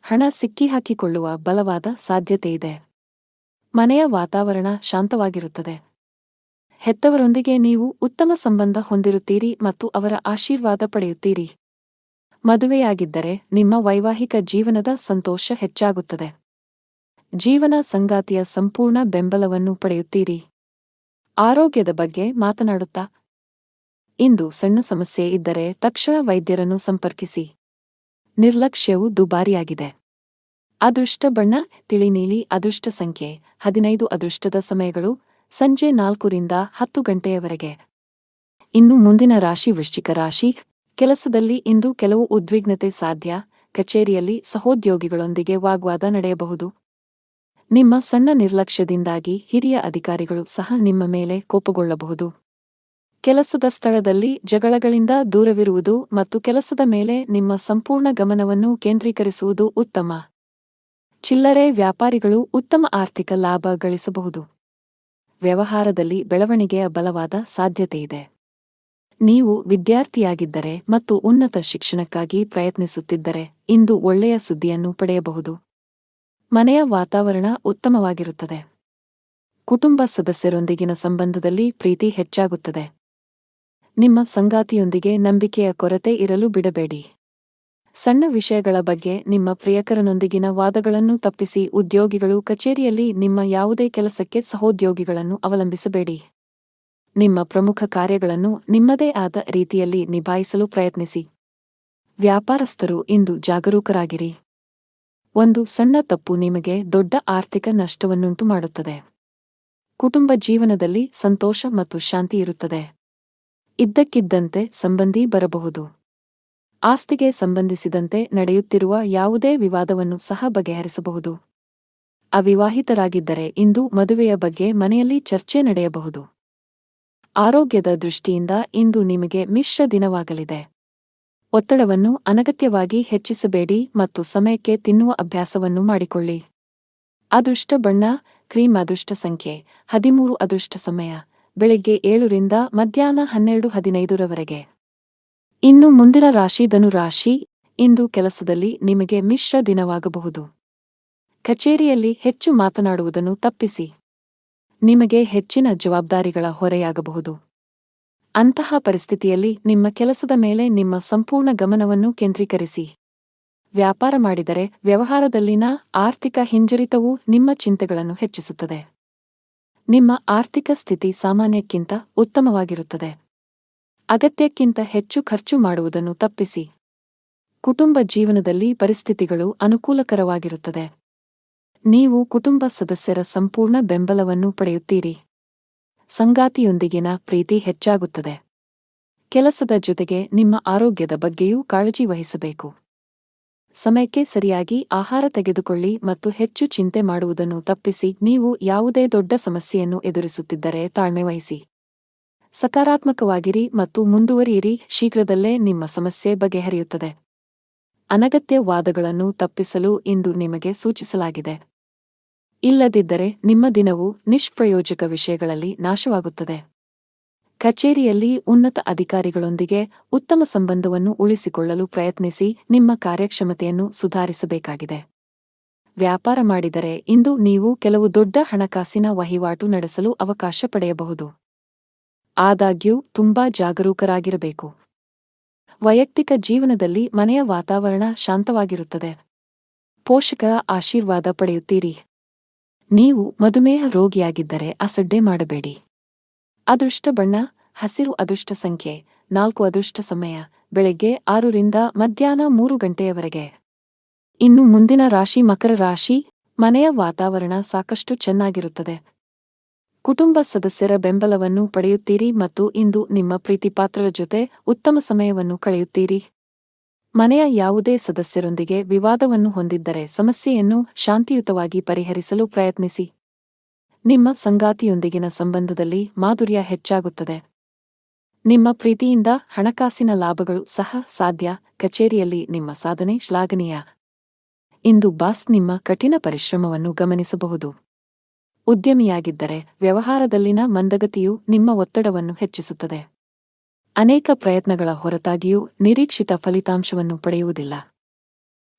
ಹಣ ಸಿಕ್ಕಿಹಾಕಿಕೊಳ್ಳುವ ಬಲವಾದ ಸಾಧ್ಯತೆಯಿದೆ. ಮನೆಯ ವಾತಾವರಣ ಶಾಂತವಾಗಿರುತ್ತದೆ. ಹೆತ್ತವರೊಂದಿಗೆ ನೀವು ಉತ್ತಮ ಸಂಬಂಧ ಹೊಂದಿರುತ್ತೀರಿ ಮತ್ತು ಅವರ ಆಶೀರ್ವಾದ ಪಡೆಯುತ್ತೀರಿ. ಮದುವೆಯಾಗಿದ್ದರೆ ನಿಮ್ಮ ವೈವಾಹಿಕ ಜೀವನದ ಸಂತೋಷ ಹೆಚ್ಚಾಗುತ್ತದೆ. ಜೀವನ ಸಂಗಾತಿಯ ಸಂಪೂರ್ಣ ಬೆಂಬಲವನ್ನು ಪಡೆಯುತ್ತೀರಿ. ಆರೋಗ್ಯದ ಬಗ್ಗೆ ಮಾತನಾಡುತ್ತಾ ಇಂದು ಸಣ್ಣ ಸಮಸ್ಯೆ ಇದ್ದರೆ ತಕ್ಷಣ ವೈದ್ಯರನ್ನು ಸಂಪರ್ಕಿಸಿ. ನಿರ್ಲಕ್ಷ್ಯವು ದುಬಾರಿಯಾಗಿದೆ. ಅದೃಷ್ಟ ಬಣ್ಣ ತಿಳಿ ನೀಲಿ. ಅದೃಷ್ಟ ಸಂಖ್ಯೆ 15. ಅದೃಷ್ಟದ ಸಮಯಗಳು ಸಂಜೆ 4 ರಿಂದ 10 ಗಂಟೆಯವರೆಗೆ. ಇನ್ನು ಮುಂದಿನ ರಾಶಿ ವೃಶ್ಚಿಕ ರಾಶಿ. ಕೆಲಸದಲ್ಲಿ ಇಂದು ಕೆಲವು ಉದ್ವಿಗ್ನತೆ ಸಾಧ್ಯ. ಕಚೇರಿಯಲ್ಲಿ ಸಹೋದ್ಯೋಗಿಗಳೊಂದಿಗೆ ವಾಗ್ವಾದ ನಡೆಯಬಹುದು. ನಿಮ್ಮ ಸಣ್ಣ ನಿರ್ಲಕ್ಷ್ಯದಿಂದಾಗಿ ಹಿರಿಯ ಅಧಿಕಾರಿಗಳು ಸಹ ನಿಮ್ಮ ಮೇಲೆ ಕೋಪಗೊಳ್ಳಬಹುದು. ಕೆಲಸದ ಸ್ಥಳದಲ್ಲಿ ಜಗಳಗಳಿಂದ ದೂರವಿರುವುದು ಮತ್ತು ಕೆಲಸದ ಮೇಲೆ ನಿಮ್ಮ ಸಂಪೂರ್ಣ ಗಮನವನ್ನು ಕೇಂದ್ರೀಕರಿಸುವುದು ಉತ್ತಮ. ಚಿಲ್ಲರೆ ವ್ಯಾಪಾರಿಗಳು ಉತ್ತಮ ಆರ್ಥಿಕ ಲಾಭ ಗಳಿಸಬಹುದು. ವ್ಯವಹಾರದಲ್ಲಿ ಬೆಳವಣಿಗೆಯ ಬಲವಾದ ಸಾಧ್ಯತೆಯಿದೆ. ನೀವು ವಿದ್ಯಾರ್ಥಿಯಾಗಿದ್ದರೆ ಮತ್ತು ಉನ್ನತ ಶಿಕ್ಷಣಕ್ಕಾಗಿ ಪ್ರಯತ್ನಿಸುತ್ತಿದ್ದರೆ ಇಂದು ಒಳ್ಳೆಯ ಸುದ್ದಿಯನ್ನು ಪಡೆಯಬಹುದು. ಮನೆಯ ವಾತಾವರಣ ಉತ್ತಮವಾಗಿರುತ್ತದೆ. ಕುಟುಂಬ ಸದಸ್ಯರೊಂದಿಗಿನ ಸಂಬಂಧದಲ್ಲಿ ಪ್ರೀತಿ ಹೆಚ್ಚಾಗುತ್ತದೆ. ನಿಮ್ಮ ಸಂಗಾತಿಯೊಂದಿಗೆ ನಂಬಿಕೆಯ ಕೊರತೆ ಇರಲು ಬಿಡಬೇಡಿ. ಸಣ್ಣ ವಿಷಯಗಳ ಬಗ್ಗೆ ನಿಮ್ಮ ಪ್ರಿಯಕರನೊಂದಿಗಿನ ವಾದಗಳನ್ನು ತಪ್ಪಿಸಿ. ಉದ್ಯೋಗಿಗಳು ಕಚೇರಿಯಲ್ಲಿ ನಿಮ್ಮ ಯಾವುದೇ ಕೆಲಸಕ್ಕೆ ಸಹೋದ್ಯೋಗಿಗಳನ್ನು ಅವಲಂಬಿಸಬೇಡಿ. ನಿಮ್ಮ ಪ್ರಮುಖ ಕಾರ್ಯಗಳನ್ನು ನಿಮ್ಮದೇ ಆದ ರೀತಿಯಲ್ಲಿ ನಿಭಾಯಿಸಲು ಪ್ರಯತ್ನಿಸಿ. ವ್ಯಾಪಾರಸ್ಥರು ಇಂದು ಜಾಗರೂಕರಾಗಿರಿ. ಒಂದು ಸಣ್ಣ ತಪ್ಪು ನಿಮಗೆ ದೊಡ್ಡ ಆರ್ಥಿಕ ನಷ್ಟವನ್ನುಂಟು ಮಾಡುತ್ತದೆ. ಕುಟುಂಬ ಜೀವನದಲ್ಲಿ ಸಂತೋಷ ಮತ್ತು ಶಾಂತಿ ಇರುತ್ತದೆ. ಇದ್ದಕ್ಕಿದ್ದಂತೆ ಸಂಬಂಧಿ ಬರಬಹುದು. ಆಸ್ತಿಗೆ ಸಂಬಂಧಿಸಿದಂತೆ ನಡೆಯುತ್ತಿರುವ ಯಾವುದೇ ವಿವಾದವನ್ನು ಸಹ ಬಗೆಹರಿಸಬಹುದು. ಅವಿವಾಹಿತರಾಗಿದ್ದರೆ ಇಂದು ಮದುವೆಯ ಬಗ್ಗೆ ಮನೆಯಲ್ಲಿ ಚರ್ಚೆ ನಡೆಯಬಹುದು. ಆರೋಗ್ಯದ ದೃಷ್ಟಿಯಿಂದ ಇಂದು ನಿಮಗೆ ಮಿಶ್ರ ದಿನವಾಗಲಿದೆ. ಒತ್ತಡವನ್ನು ಅನಗತ್ಯವಾಗಿ ಹೆಚ್ಚಿಸಬೇಡಿ ಮತ್ತು ಸಮಯಕ್ಕೆ ತಿನ್ನುವ ಅಭ್ಯಾಸವನ್ನು ಮಾಡಿಕೊಳ್ಳಿ. ಅದೃಷ್ಟ ಬಣ್ಣ ಕ್ರೀಮ್. ಅದೃಷ್ಟ ಸಂಖ್ಯೆ 13. ಅದೃಷ್ಟ ಸಮಯ ಬೆಳಗ್ಗೆ 7 ರಿಂದ ಮಧ್ಯಾಹ್ನ 12:15ರವರೆಗೆ. ಇನ್ನು ಮುಂದಿನ ರಾಶಿ ಧನುರಾಶಿ. ಇಂದು ಕೆಲಸದಲ್ಲಿ ನಿಮಗೆ ಮಿಶ್ರ ದಿನವಾಗಬಹುದು. ಕಚೇರಿಯಲ್ಲಿ ಹೆಚ್ಚು ಮಾತನಾಡುವುದನ್ನು ತಪ್ಪಿಸಿ. ನಿಮಗೆ ಹೆಚ್ಚಿನ ಜವಾಬ್ದಾರಿಗಳ ಹೊರೆಯಾಗಬಹುದು. ಅಂತಹ ಪರಿಸ್ಥಿತಿಯಲ್ಲಿ ನಿಮ್ಮ ಕೆಲಸದ ಮೇಲೆ ನಿಮ್ಮ ಸಂಪೂರ್ಣ ಗಮನವನ್ನು ಕೇಂದ್ರೀಕರಿಸಿ. ವ್ಯಾಪಾರ ಮಾಡಿದರೆ ವ್ಯವಹಾರದಲ್ಲಿನ ಆರ್ಥಿಕ ಹಿಂಜರಿತವು ನಿಮ್ಮ ಚಿಂತೆಗಳನ್ನು ಹೆಚ್ಚಿಸುತ್ತದೆ. ನಿಮ್ಮ ಆರ್ಥಿಕ ಸ್ಥಿತಿ ಸಾಮಾನ್ಯಕ್ಕಿಂತ ಉತ್ತಮವಾಗಿರುತ್ತದೆ. ಅಗತ್ಯಕ್ಕಿಂತ ಹೆಚ್ಚು ಖರ್ಚು ಮಾಡುವುದನ್ನು ತಪ್ಪಿಸಿ. ಕುಟುಂಬ ಜೀವನದಲ್ಲಿ ಪರಿಸ್ಥಿತಿಗಳು ಅನುಕೂಲಕರವಾಗಿರುತ್ತದೆ. ನೀವು ಕುಟುಂಬ ಸದಸ್ಯರ ಸಂಪೂರ್ಣ ಬೆಂಬಲವನ್ನು ಪಡೆಯುತ್ತೀರಿ. ಸಂಗಾತಿಯೊಂದಿಗಿನ ಪ್ರೀತಿ ಹೆಚ್ಚಾಗುತ್ತದೆ. ಕೆಲಸದ ಜೊತೆಗೆ ನಿಮ್ಮ ಆರೋಗ್ಯದ ಬಗ್ಗೆಯೂ ಕಾಳಜಿ ವಹಿಸಬೇಕು. ಸಮಯಕ್ಕೆ ಸರಿಯಾಗಿ ಆಹಾರ ತೆಗೆದುಕೊಳ್ಳಿ ಮತ್ತು ಹೆಚ್ಚು ಚಿಂತೆ ಮಾಡುವುದನ್ನು ತಪ್ಪಿಸಿ. ನೀವು ಯಾವುದೇ ದೊಡ್ಡ ಸಮಸ್ಯೆಯನ್ನು ಎದುರಿಸುತ್ತಿದ್ದರೆ ತಾಳ್ಮೆ ವಹಿಸಿ. ಸಕಾರಾತ್ಮಕವಾಗಿರಿ ಮತ್ತು ಮುಂದುವರಿಯಿರಿ. ಶೀಘ್ರದಲ್ಲೇ ನಿಮ್ಮ ಸಮಸ್ಯೆ ಬಗೆಹರಿಯುತ್ತದೆ. ಅನಗತ್ಯ ವಾದಗಳನ್ನು ತಪ್ಪಿಸಲು ಇಂದು ನಿಮಗೆ ಸೂಚಿಸಲಾಗಿದೆ. ಇಲ್ಲದಿದ್ದರೆ ನಿಮ್ಮ ದಿನವು ನಿಷ್ಪ್ರಯೋಜಕ ವಿಷಯಗಳಲ್ಲಿ ನಾಶವಾಗುತ್ತದೆ. ಕಚೇರಿಯಲ್ಲಿ ಉನ್ನತ ಅಧಿಕಾರಿಗಳೊಂದಿಗೆ ಉತ್ತಮ ಸಂಬಂಧವನ್ನು ಉಳಿಸಿಕೊಳ್ಳಲು ಪ್ರಯತ್ನಿಸಿ. ನಿಮ್ಮ ಕಾರ್ಯಕ್ಷಮತೆಯನ್ನು ಸುಧಾರಿಸಬೇಕಾಗಿದೆ. ವ್ಯಾಪಾರ ಮಾಡಿದರೆ ಇಂದು ನೀವು ಕೆಲವು ದೊಡ್ಡ ಹಣಕಾಸಿನ ವಹಿವಾಟು ನಡೆಸಲು ಅವಕಾಶ ಪಡೆಯಬಹುದು. ಆದಾಗ್ಯೂ ತುಂಬಾ ಜಾಗರೂಕರಾಗಿರಬೇಕು. ವೈಯಕ್ತಿಕ ಜೀವನದಲ್ಲಿ ಮನೆಯ ವಾತಾವರಣ ಶಾಂತವಾಗಿರುತ್ತದೆ. ಪೋಷಕರ ಆಶೀರ್ವಾದ ಪಡೆಯುತ್ತೀರಿ. ನೀವು ಮಧುಮೇಹ ರೋಗಿಯಾಗಿದ್ದರೆ ಅಸಡ್ಡೆ ಮಾಡಬೇಡಿ. ಅದೃಷ್ಟ ಬಣ್ಣ ಹಸಿರು. ಅದೃಷ್ಟ ಸಂಖ್ಯೆ 4. ಅದೃಷ್ಟ ಸಮಯ ಬೆಳಗ್ಗೆ 6 ರಿಂದ ಮಧ್ಯಾಹ್ನ 3 ಗಂಟೆಯವರೆಗೆ. ಇನ್ನು ಮುಂದಿನ ರಾಶಿ ಮಕರ ರಾಶಿ. ಮನೆಯ ವಾತಾವರಣ ಸಾಕಷ್ಟು ಚೆನ್ನಾಗಿರುತ್ತದೆ. ಕುಟುಂಬ ಸದಸ್ಯರ ಬೆಂಬಲವನ್ನು ಪಡೆಯುತ್ತೀರಿ ಮತ್ತು ಇಂದು ನಿಮ್ಮ ಪ್ರೀತಿಪಾತ್ರರ ಜೊತೆ ಉತ್ತಮ ಸಮಯವನ್ನು ಕಳೆಯುತ್ತೀರಿ. ಮನೆಯ ಯಾವುದೇ ಸದಸ್ಯರೊಂದಿಗೆ ವಿವಾದವನ್ನು ಹೊಂದಿದ್ದರೆ ಸಮಸ್ಯೆಯನ್ನು ಶಾಂತಿಯುತವಾಗಿ ಪರಿಹರಿಸಲು ಪ್ರಯತ್ನಿಸಿ. ನಿಮ್ಮ ಸಂಗಾತಿಯೊಂದಿಗಿನ ಸಂಬಂಧದಲ್ಲಿ ಮಾಧುರ್ಯ ಹೆಚ್ಚಾಗುತ್ತದೆ. ನಿಮ್ಮ ಪ್ರೀತಿಯಿಂದ ಹಣಕಾಸಿನ ಲಾಭಗಳು ಸಹ ಸಾಧ್ಯ. ಕಚೇರಿಯಲ್ಲಿ ನಿಮ್ಮ ಸಾಧನೆ ಶ್ಲಾಘನೀಯ. ಇಂದು ಬಾಸ್ ನಿಮ್ಮ ಕಠಿಣ ಪರಿಶ್ರಮವನ್ನು ಗಮನಿಸಬಹುದು. ಉದ್ಯಮಿಯಾಗಿದ್ದರೆ ವ್ಯವಹಾರದಲ್ಲಿನ ಮಂದಗತಿಯು ನಿಮ್ಮ ಒತ್ತಡವನ್ನು ಹೆಚ್ಚಿಸುತ್ತದೆ. ಅನೇಕ ಪ್ರಯತ್ನಗಳ ಹೊರತಾಗಿಯೂ ನಿರೀಕ್ಷಿತ ಫಲಿತಾಂಶವನ್ನು ಪಡೆಯುವುದಿಲ್ಲ.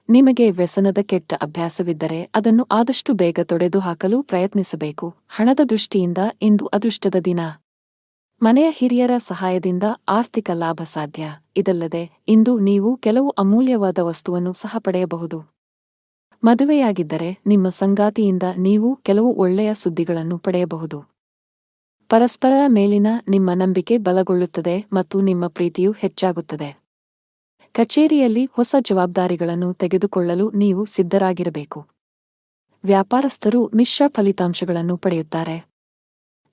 ನಿಮಗೆ ವ್ಯಸನದ ಕೆಟ್ಟ ಅಭ್ಯಾಸವಿದ್ದರೆ ಅದನ್ನು ಆದಷ್ಟು ಬೇಗ ತೊಡೆದುಹಾಕಲು ಪ್ರಯತ್ನಿಸಬೇಕು. ಹಣದ ದೃಷ್ಟಿಯಿಂದ ಇಂದು ಅದೃಷ್ಟದ ದಿನ. ಮನೆಯ ಹಿರಿಯರ ಸಹಾಯದಿಂದ ಆರ್ಥಿಕ ಲಾಭ ಸಾಧ್ಯ. ಇದಲ್ಲದೆ ಇಂದು ನೀವು ಕೆಲವು ಅಮೂಲ್ಯವಾದ ವಸ್ತುವನ್ನು ಸಹ ಪಡೆಯಬಹುದು. ಮದುವೆಯಾಗಿದ್ದರೆ ನಿಮ್ಮ ಸಂಗಾತಿಯಿಂದ ನೀವು ಕೆಲವು ಒಳ್ಳೆಯ ಸುದ್ದಿಗಳನ್ನು ಪಡೆಯಬಹುದು. ಪರಸ್ಪರರ ಮೇಲಿನ ನಿಮ್ಮ ನಂಬಿಕೆ ಬಲಗೊಳ್ಳುತ್ತದೆ ಮತ್ತು ನಿಮ್ಮ ಪ್ರೀತಿಯು ಹೆಚ್ಚಾಗುತ್ತದೆ. ಕಚೇರಿಯಲ್ಲಿ ಹೊಸ ಜವಾಬ್ದಾರಿಗಳನ್ನು ತೆಗೆದುಕೊಳ್ಳಲು ನೀವು ಸಿದ್ಧರಾಗಿರಬೇಕು. ವ್ಯಾಪಾರಸ್ಥರು ಮಿಶ್ರ ಫಲಿತಾಂಶಗಳನ್ನು ಪಡೆಯುತ್ತಾರೆ.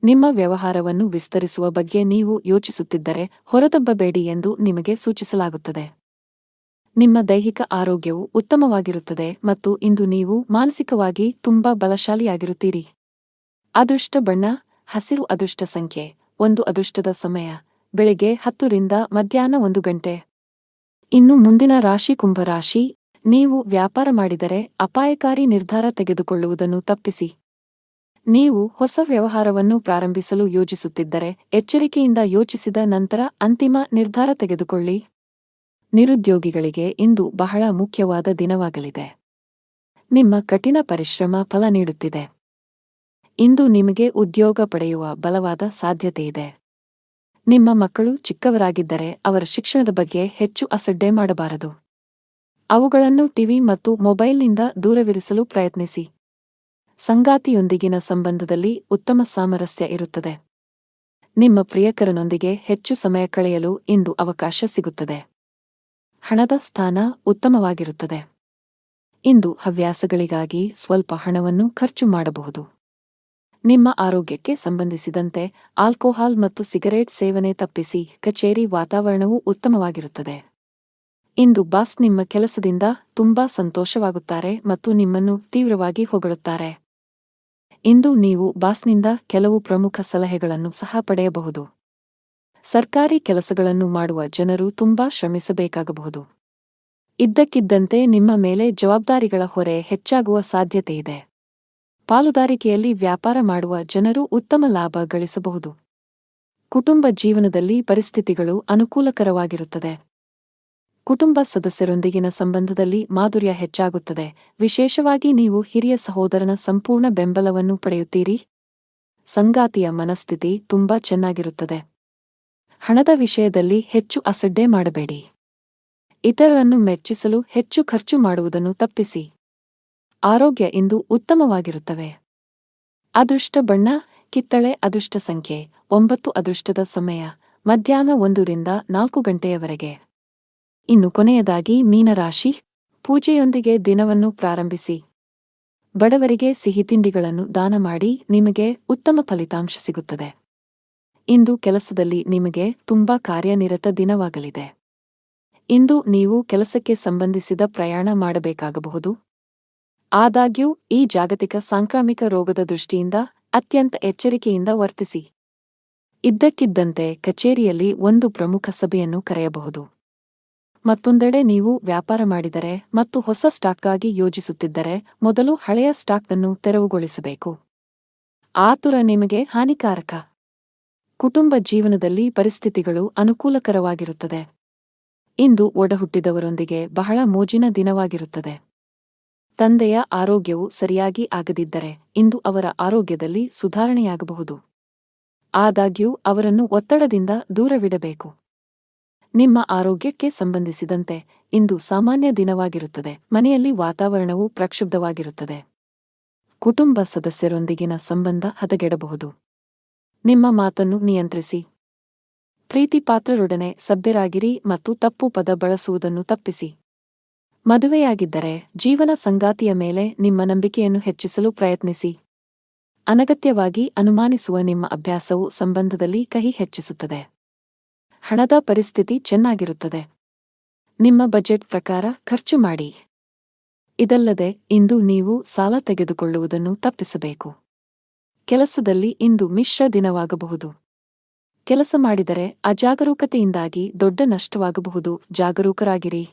ನಿಮ್ಮ ವ್ಯವಹಾರವನ್ನು ವಿಸ್ತರಿಸುವ ಬಗ್ಗೆ ನೀವು ಯೋಚಿಸುತ್ತಿದ್ದರೆ ಹೊರದಬ್ಬಬೇಡಿ ಎಂದು ನಿಮಗೆ ಸೂಚಿಸಲಾಗುತ್ತದೆ. ನಿಮ್ಮ ದೈಹಿಕ ಆರೋಗ್ಯವು ಉತ್ತಮವಾಗಿರುತ್ತದೆ ಮತ್ತು ಇಂದು ನೀವು ಮಾನಸಿಕವಾಗಿ ತುಂಬಾ ಬಲಶಾಲಿಯಾಗಿರುತ್ತೀರಿ. ಅದೃಷ್ಟ ಬಣ್ಣ ಹಸಿರು. ಅದೃಷ್ಟ ಸಂಖ್ಯೆ 1. ಅದೃಷ್ಟದ ಸಮಯ ಬೆಳಗ್ಗೆ 10 ರಿಂದ ಮಧ್ಯಾಹ್ನ 1 ಗಂಟೆ. ಇನ್ನು ಮುಂದಿನ ರಾಶಿ ಕುಂಭರಾಶಿ. ನೀವು ವ್ಯಾಪಾರ ಮಾಡಿದರೆ ಅಪಾಯಕಾರಿ ನಿರ್ಧಾರ ತೆಗೆದುಕೊಳ್ಳುವುದನ್ನು ತಪ್ಪಿಸಿ. ನೀವು ಹೊಸ ವ್ಯವಹಾರವನ್ನು ಪ್ರಾರಂಭಿಸಲು ಯೋಜಿಸುತ್ತಿದ್ದರೆ ಎಚ್ಚರಿಕೆಯಿಂದ ಯೋಚಿಸಿದ ನಂತರ ಅಂತಿಮ ನಿರ್ಧಾರ ತೆಗೆದುಕೊಳ್ಳಿ. ನಿರುದ್ಯೋಗಿಗಳಿಗೆ ಇಂದು ಬಹಳ ಮುಖ್ಯವಾದ ದಿನವಾಗಲಿದೆ. ನಿಮ್ಮ ಕಠಿಣ ಪರಿಶ್ರಮ ಫಲ ನೀಡುತ್ತಿದೆ. ಇಂದು ನಿಮಗೆ ಉದ್ಯೋಗ ಪಡೆಯುವ ಬಲವಾದ ಸಾಧ್ಯತೆಯಿದೆ. ನಿಮ್ಮ ಮಕ್ಕಳು ಚಿಕ್ಕವರಾಗಿದ್ದರೆ ಅವರ ಶಿಕ್ಷಣದ ಬಗ್ಗೆ ಹೆಚ್ಚು ಅಸಡ್ಡೆ ಮಾಡಬಾರದು. ಅವುಗಳನ್ನು ಟಿವಿ ಮತ್ತು ಮೊಬೈಲ್ನಿಂದ ದೂರವಿರಿಸಲು ಪ್ರಯತ್ನಿಸಿ. ಸಂಗಾತಿಯೊಂದಿಗಿನ ಸಂಬಂಧದಲ್ಲಿ ಉತ್ತಮ ಸಾಮರಸ್ಯ ಇರುತ್ತದೆ. ನಿಮ್ಮ ಪ್ರಿಯಕರನೊಂದಿಗೆ ಹೆಚ್ಚು ಸಮಯ ಕಳೆಯಲು ಇಂದು ಅವಕಾಶ ಸಿಗುತ್ತದೆ. ಹಣದ ಸ್ಥಾನ ಉತ್ತಮವಾಗಿರುತ್ತದೆ. ಇಂದು ಹವ್ಯಾಸಗಳಿಗಾಗಿ ಸ್ವಲ್ಪ ಹಣವನ್ನು ಖರ್ಚು ಮಾಡಬಹುದು. ನಿಮ್ಮ ಆರೋಗ್ಯಕ್ಕೆ ಸಂಬಂಧಿಸಿದಂತೆ ಆಲ್ಕೋಹಾಲ್ ಮತ್ತು ಸಿಗರೇಟ್ ಸೇವನೆ ತಪ್ಪಿಸಿ. ಕಚೇರಿ ವಾತಾವರಣವು ಉತ್ತಮವಾಗಿರುತ್ತದೆ. ಇಂದು ಬಾಸ್ ನಿಮ್ಮ ಕೆಲಸದಿಂದ ತುಂಬಾ ಸಂತೋಷವಾಗುತ್ತಾರೆ ಮತ್ತು ನಿಮ್ಮನ್ನು ತೀವ್ರವಾಗಿ ಹೊಗಳುತ್ತಾರೆ. ಇಂದು ನೀವು ಬಾಸ್ನಿಂದ ಕೆಲವು ಪ್ರಮುಖ ಸಲಹೆಗಳನ್ನು ಸಹ ಪಡೆಯಬಹುದು. ಸರ್ಕಾರಿ ಕೆಲಸಗಳನ್ನು ಮಾಡುವ ಜನರು ತುಂಬಾ ಶ್ರಮಿಸಬೇಕಾಗಬಹುದು. ಇದ್ದಕ್ಕಿದ್ದಂತೆ ನಿಮ್ಮ ಮೇಲೆ ಜವಾಬ್ದಾರಿಗಳ ಹೊರೆ ಹೆಚ್ಚಾಗುವ ಸಾಧ್ಯತೆಯಿದೆ. ಪಾಲುದಾರಿಕೆಯಲ್ಲಿ ವ್ಯಾಪಾರ ಮಾಡುವ ಜನರು ಉತ್ತಮ ಲಾಭ ಗಳಿಸಬಹುದು. ಕುಟುಂಬ ಜೀವನದಲ್ಲಿ ಪರಿಸ್ಥಿತಿಗಳು ಅನುಕೂಲಕರವಾಗಿರುತ್ತದೆ. ಕುಟುಂಬ ಸದಸ್ಯರೊಂದಿಗಿನ ಸಂಬಂಧದಲ್ಲಿ ಮಾಧುರ್ಯ ಹೆಚ್ಚಾಗುತ್ತದೆ, ವಿಶೇಷವಾಗಿ ನೀವು ಹಿರಿಯ ಸಹೋದರನ ಸಂಪೂರ್ಣ ಬೆಂಬಲವನ್ನು ಪಡೆಯುತ್ತೀರಿ. ಸಂಗಾತಿಯ ಮನಸ್ಥಿತಿ ತುಂಬಾ ಚೆನ್ನಾಗಿರುತ್ತದೆ. ಹಣದ ವಿಷಯದಲ್ಲಿ ಹೆಚ್ಚು ಅಸಡ್ಡೆ ಮಾಡಬೇಡಿ. ಇತರರನ್ನು ಮೆಚ್ಚಿಸಲು ಹೆಚ್ಚು ಖರ್ಚು ಮಾಡುವುದನ್ನು ತಪ್ಪಿಸಿ. ಆರೋಗ್ಯ ಇಂದು ಉತ್ತಮವಾಗಿರುತ್ತವೆ. ಅದೃಷ್ಟ ಬಣ್ಣ ಕಿತ್ತಳೆ. ಅದೃಷ್ಟ ಸಂಖ್ಯೆ 9. ಅದೃಷ್ಟದ ಸಮಯ ಮಧ್ಯಾಹ್ನ 1 ರಿಂದ 4 ಗಂಟೆಯವರೆಗೆ. ಇನ್ನು ಕೊನೆಯದಾಗಿ ಮೀನರಾಶಿ. ಪೂಜೆಯೊಂದಿಗೆ ದಿನವನ್ನು ಪ್ರಾರಂಭಿಸಿ. ಬಡವರಿಗೆ ಸಿಹಿತಿಂಡಿಗಳನ್ನು ದಾನ ಮಾಡಿ, ನಿಮಗೆ ಉತ್ತಮ ಫಲಿತಾಂಶ ಸಿಗುತ್ತದೆ. ಇಂದು ಕೆಲಸದಲ್ಲಿ ನಿಮಗೆ ತುಂಬಾ ಕಾರ್ಯನಿರತ ದಿನವಾಗಲಿದೆ. ಇಂದು ನೀವು ಕೆಲಸಕ್ಕೆ ಸಂಬಂಧಿಸಿದ ಪ್ರಯಾಣ ಮಾಡಬೇಕಾಗಬಹುದು. ಆದಾಗ್ಯೂ ಈ ಜಾಗತಿಕ ಸಾಂಕ್ರಾಮಿಕ ರೋಗದ ದೃಷ್ಟಿಯಿಂದ ಅತ್ಯಂತ ಎಚ್ಚರಿಕೆಯಿಂದ ವರ್ತಿಸಿ. ಇದ್ದಕ್ಕಿದ್ದಂತೆ ಕಚೇರಿಯಲ್ಲಿ ಒಂದು ಪ್ರಮುಖ ಸಭೆಯನ್ನು ಕರೆಯಬಹುದು. ಮತ್ತೊಂದೆಡೆ ನೀವು ವ್ಯಾಪಾರ ಮಾಡಿದರೆ ಮತ್ತು ಹೊಸ ಸ್ಟಾಕ್ಗಾಗಿ ಯೋಜಿಸುತ್ತಿದ್ದರೆ ಮೊದಲು ಹಳೆಯ ಸ್ಟಾಕ್ ಅನ್ನು ತೆರವುಗೊಳಿಸಬೇಕು. ಆತುರ ನಿಮಗೆ ಹಾನಿಕಾರಕ. ಕುಟುಂಬ ಜೀವನದಲ್ಲಿ ಪರಿಸ್ಥಿತಿಗಳು ಅನುಕೂಲಕರವಾಗಿರುತ್ತದೆ. ಇಂದು ಒಡಹುಟ್ಟಿದವರೊಂದಿಗೆ ಬಹಳ ಮೋಜಿನ ದಿನವಾಗಿರುತ್ತದೆ. ತಂದೆಯ ಆರೋಗ್ಯವು ಸರಿಯಾಗಿ ಆಗದಿದ್ದರೆ ಇಂದು ಅವರ ಆರೋಗ್ಯದಲ್ಲಿ ಸುಧಾರಣೆಯಾಗಬಹುದು. ಆದಾಗ್ಯೂ ಅವರನ್ನು ಒತ್ತಡದಿಂದ ದೂರವಿಡಬೇಕು. ನಿಮ್ಮ ಆರೋಗ್ಯಕ್ಕೆ ಸಂಬಂಧಿಸಿದಂತೆ ಇಂದು ಸಾಮಾನ್ಯ ದಿನವಾಗಿರುತ್ತದೆ. ಮನೆಯಲ್ಲಿ ವಾತಾವರಣವು ಪ್ರಕ್ಷುಬ್ಧವಾಗಿರುತ್ತದೆ. ಕುಟುಂಬ ಸದಸ್ಯರೊಂದಿಗಿನ ಸಂಬಂಧ ಹದಗೆಡಬಹುದು. ನಿಮ್ಮ ಮಾತನ್ನು ನಿಯಂತ್ರಿಸಿ. ಪ್ರೀತಿಪಾತ್ರರೊಡನೆ ಸಭ್ಯರಾಗಿರಿ ಮತ್ತು ತಪ್ಪು ಪದ ಬಳಸುವುದನ್ನು ತಪ್ಪಿಸಿ. ಮದುವೆಯಾಗಿದ್ದರೆ ಜೀವನ ಸಂಗಾತಿಯ ಮೇಲೆ ನಿಮ್ಮ ನಂಬಿಕೆಯನ್ನು ಹೆಚ್ಚಿಸಲು ಪ್ರಯತ್ನಿಸಿ. ಅನಗತ್ಯವಾಗಿ ಅನುಮಾನಿಸುವ ನಿಮ್ಮ ಅಭ್ಯಾಸವು ಸಂಬಂಧದಲ್ಲಿ ಕಹಿ ಹೆಚ್ಚಿಸುತ್ತದೆ. ಹಣದ ಪರಿಸ್ಥಿತಿ ಚೆನ್ನಾಗಿರುತ್ತದೆ. ನಿಮ್ಮ ಬಜೆಟ್ ಪ್ರಕಾರ ಖರ್ಚು ಮಾಡಿ. ಇದಲ್ಲದೆ ಇಂದು ನೀವು ಸಾಲ ತೆಗೆದುಕೊಳ್ಳುವುದನ್ನು ತಪ್ಪಿಸಬೇಕು. ಕೆಲಸದಲ್ಲಿ ಇಂದು ಮಿಶ್ರ ದಿನವಾಗಬಹುದು. ಕೆಲಸ ಮಾಡಿದರೆ ಅಜಾಗರೂಕತೆಯಿಂದಾಗಿ ದೊಡ್ಡ ನಷ್ಟವಾಗಬಹುದು. ಜಾಗರೂಕರಾಗಿರಿ.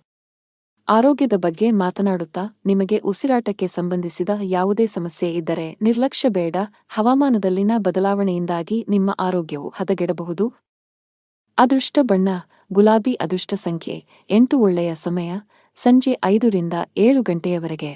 ಆರೋಗ್ಯದ ಬಗ್ಗೆ ಮಾತನಾಡುತ್ತಾ ನಿಮಗೆ ಉಸಿರಾಟಕ್ಕೆ ಸಂಬಂಧಿಸಿದ ಯಾವುದೇ ಸಮಸ್ಯೆ ಇದ್ದರೆ ನಿರ್ಲಕ್ಷ್ಯ ಬೇಡ. ಹವಾಮಾನದಲ್ಲಿನ ಬದಲಾವಣೆಯಿಂದಾಗಿ ನಿಮ್ಮ ಆರೋಗ್ಯವು ಹದಗೆಡಬಹುದು. ಅದೃಷ್ಟ ಬಣ್ಣ ಗುಲಾಬಿ. ಅದೃಷ್ಟ ಸಂಖ್ಯೆ 8. ಒಳ್ಳೆಯ ಸಮಯ ಸಂಜೆ 5 ರಿಂದ 7 ಗಂಟೆಯವರೆಗೆ.